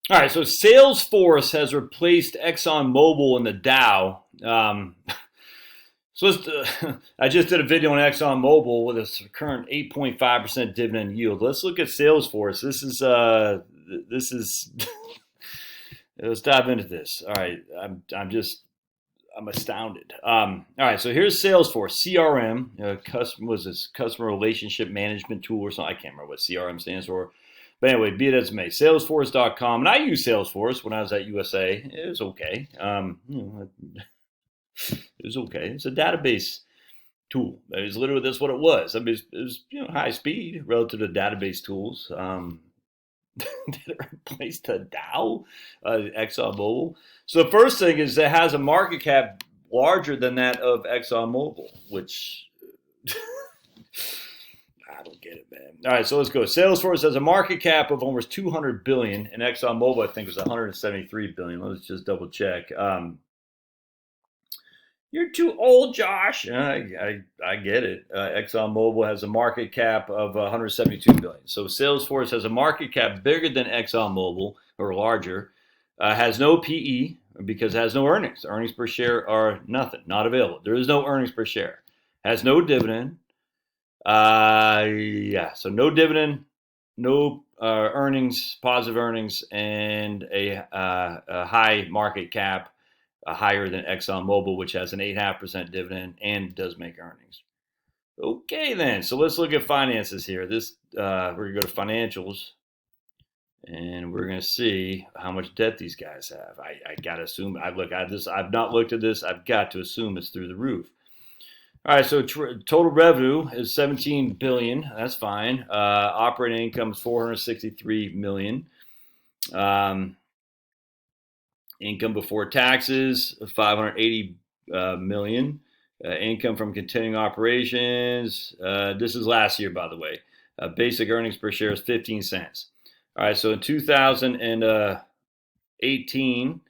All right, so Salesforce has replaced Exxon Mobil in the Dow. I just did a video on Exxon Mobil with its current 8.5% dividend yield. Let's look at Salesforce. This is let's dive into this. All right, I'm astounded. All right, so here's Salesforce CRM. Was this customer relationship management tool or something? I can't remember what CRM stands for. But anyway, be it as it may, Salesforce.com, and I used Salesforce when I was at USA. It was okay. It was okay. It's a database tool. It's literally that's what it was. I mean, it was high speed relative to database tools. Did it replace the Dow, ExxonMobil? So the first thing is it has a market cap larger than that of ExxonMobil, which I don't get it, man. All right, so let's go. Salesforce has a market cap of almost 200 billion, and ExxonMobil I think was 173 billion. Let's just double check. You're too old, Josh. I get it. ExxonMobil has a market cap of 172 billion. So Salesforce has a market cap bigger than ExxonMobil or larger. Has no PE because it has no earnings. Earnings per share are nothing, not available. There is no earnings per share. Has no dividend. Yeah, so no dividend, no earnings, positive earnings, and a high market cap, higher than ExxonMobil, which has an 8.5% dividend and does make earnings. Okay, then. So let's look at finances here. We're gonna go to financials, and we're gonna see how much debt these guys have. I gotta assume. I've not looked at this. I've got to assume it's through the roof. All right, so total revenue is 17 billion. That's fine. Operating income is 463 million. Income before taxes, 580 million. Income from continuing operations. This is last year, by the way. Basic earnings per share is 15 cents. All right, so in 2018,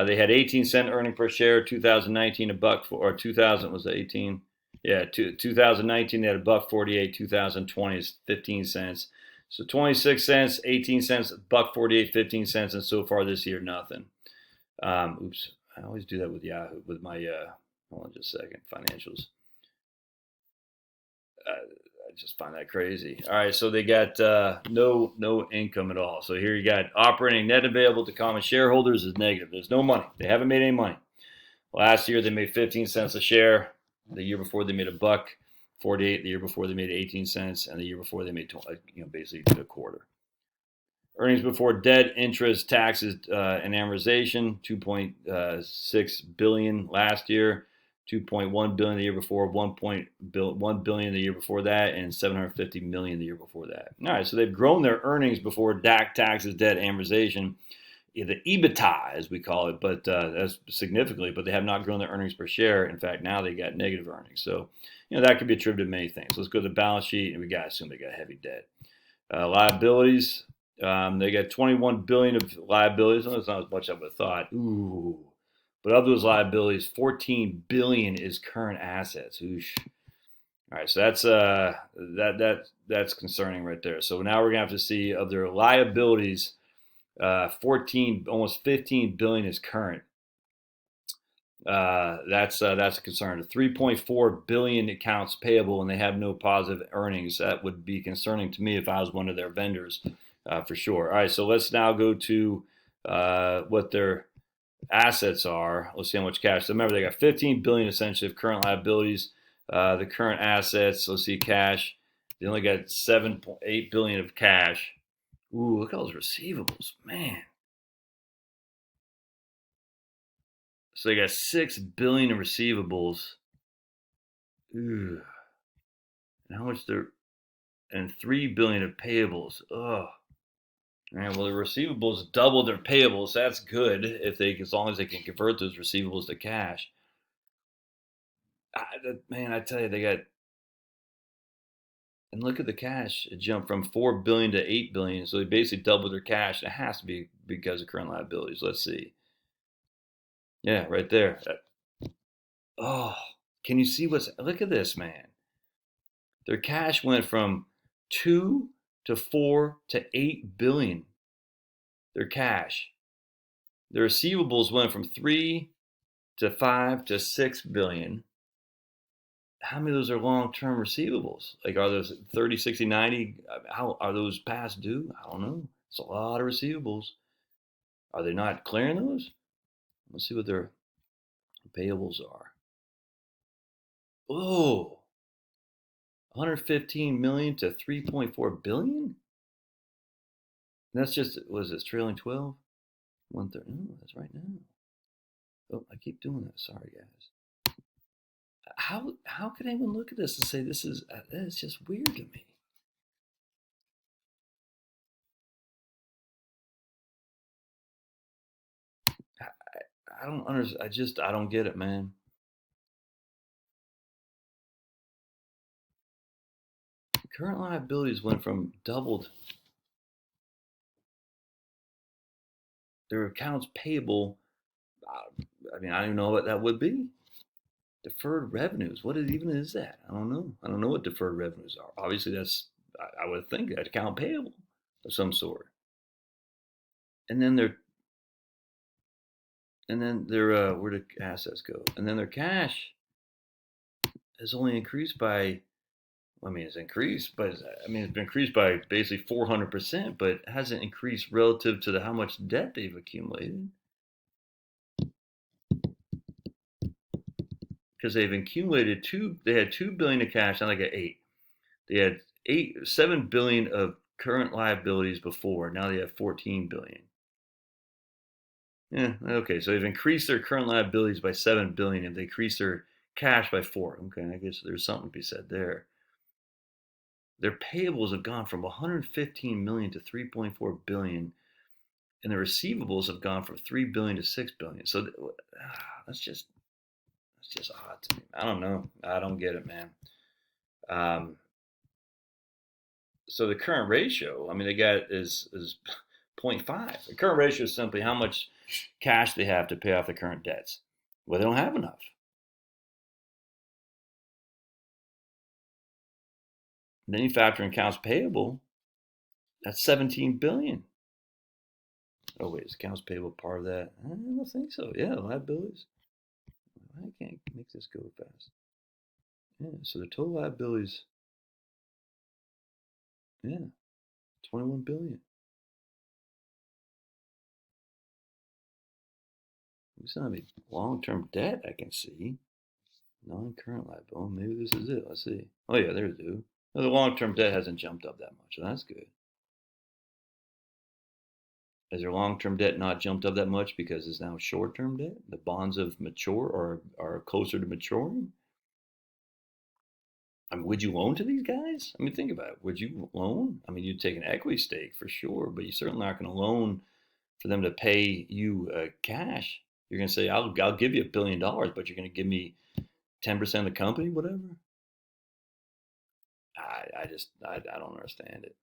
they had 18-cent earning per share. 2019, a buck for, or 2000 was 18. Yeah, 2019 they had a buck 48. 2020 is 15 cents. So 26 cents, 18 cents, buck 48, 15 cents, and so far this year nothing. Oops, I always do that with Yahoo with my hold on just a second, financials. I just find that crazy. All right, so they got no income at all. So here you got operating net available to common shareholders is negative. There's no money. They haven't made any money. Last year they made 15 cents a share. The year before they made a buck 48. The year before they made 18 cents, and the year before they made basically a quarter. Earnings before debt, interest, taxes, and amortization, 2.6 billion last year, 2.1 billion the year before, 1.1 billion the year before that, and 750 million the year before that. All right, so they've grown their earnings before DAC, taxes, debt, amortization, the EBITDA as we call it, but that's significantly. But they have not grown their earnings per share. In fact, now they got negative earnings. So that could be attributed to many things. Let's go to the balance sheet, and we got to assume they got heavy debt. Liabilities. They got 21 billion of liabilities. That's not as much as I would have thought. Ooh, but of those liabilities, 14 billion is current assets. Oosh. All right, so that's concerning right there. So now we're gonna have to see of their liabilities, 14, almost 15 billion is current. That's a concern. 3.4 billion accounts payable, and they have no positive earnings. That would be concerning to me if I was one of their vendors. For sure. All right, so let's now go to what their assets are. Let's see how much cash. So remember, they got 15 billion essentially of current liabilities. The current assets. Let's see, cash. They only got 7.8 billion of cash. Ooh, look at all those receivables, man. So they got 6 billion in receivables. Ooh, and how much they're and 3 billion of payables. Oh. All right, well, the receivables double their payables. That's good as long as they can convert those receivables to cash. Man, I tell you, they got. And look at the cash; it jumped from 4 billion to 8 billion. So they basically doubled their cash. It has to be because of current liabilities. Let's see. Yeah, right there. Oh, can you see what's? Look at this, man. Their cash went from 2 to 4 to 8 billion. their cash. Their receivables went from 3 to 5 to 6 billion. How many of those are long-term receivables? Like, are those 30, 60, 90? How are those past due? I don't know. It's a lot of receivables. Are they not clearing those? Let's see what their payables are. Oh, 115 million to 3.4 billion? That's just, was this trailing 12? 130. Oh, that's right now. Oh, I keep doing that. Sorry, guys. How could anyone look at this and say this is it's just weird to me? I don't understand. I don't get it, man. Current liabilities went from doubled. Their accounts payable. I mean, I don't even know what that would be. Deferred revenues. What even is that? I don't know. I don't know what deferred revenues are. Obviously, that's, I would think, that account payable of some sort. And then where did assets go? And then their cash has only increased by, I mean, it's increased, but I mean, it's been increased by basically 400%, but it hasn't increased relative to how much debt they've accumulated. Because they've accumulated they had 2 billion of cash, now they got 8. They had 7 billion of current liabilities before, now they have 14 billion. Yeah, okay, so they've increased their current liabilities by 7 billion and they increased their cash by 4. Okay, I guess there's something to be said there. Their payables have gone from 115 million to 3.4 billion, and the receivables have gone from 3 billion to 6 billion. So that's just odd to me. I don't know. I don't get it, man. So the current ratio, I mean, they got is 0.5. The current ratio is simply how much cash they have to pay off the current debts. Well, they don't have enough. And then you factor in accounts payable, that's 17 billion. Oh wait, is accounts payable part of that? I don't think so. Yeah, liabilities. I can't make this go fast. Yeah, so the total liabilities, yeah, 21 billion. We still have a long-term debt I can see. Non-current liability. Maybe this is it. Let's see. Oh yeah, there's due. No, the long-term debt hasn't jumped up that much, so that's good. Has their long-term debt not jumped up that much because it's now short-term debt? The bonds have matured or are closer to maturing? I mean, would you loan to these guys? I mean, think about it. Would you loan? I mean, you'd take an equity stake for sure, but you're certainly not going to loan for them to pay you cash. You're going to say, I'll give you $1 billion, but you're going to give me 10% of the company, whatever. I don't understand it.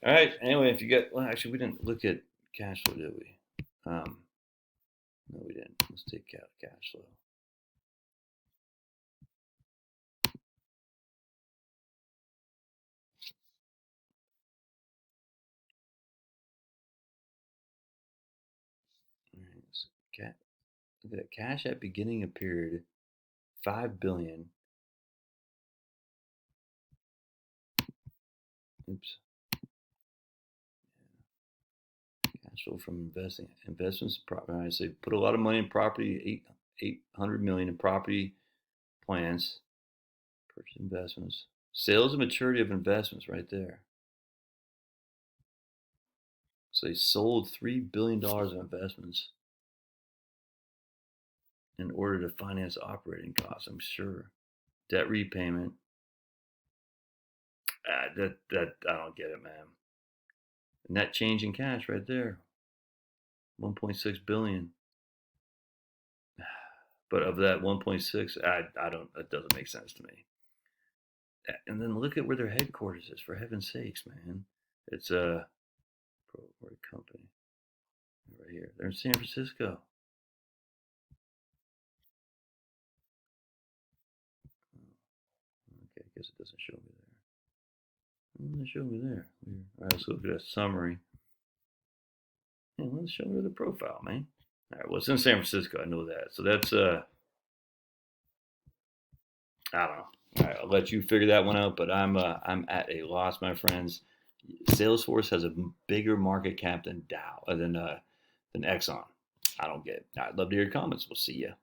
All right. Anyway, if you get, well, actually, we didn't look at cash flow, did we? No, we didn't. Let's take out cash flow. All right. So look at cash at beginning of period, 5 billion. Oops. Cash flow from investments. I say put a lot of money in property. 800 million in property plans. Purchase investments. Sales and maturity of investments right there. So they sold $3 billion of investments in order to finance operating costs, I'm sure. Debt repayment. That I don't get it, man. Net change in cash right there. 1.6 billion. But of that 1.6, I don't, that doesn't make sense to me. And then look at where their headquarters is, for heaven's sakes, man. It's a company right here. They're in San Francisco. Okay, I guess it doesn't show me there. It doesn't show me there. All right, let's look at a summary. let's show her the profile, man. All right, well, it's in San Francisco. I know that. So that's I don't know. All right, I'll let you figure that one out. But I'm at a loss, my friends. Salesforce has a bigger market cap than Exxon. I don't get it. I'd love to hear your comments. We'll see you.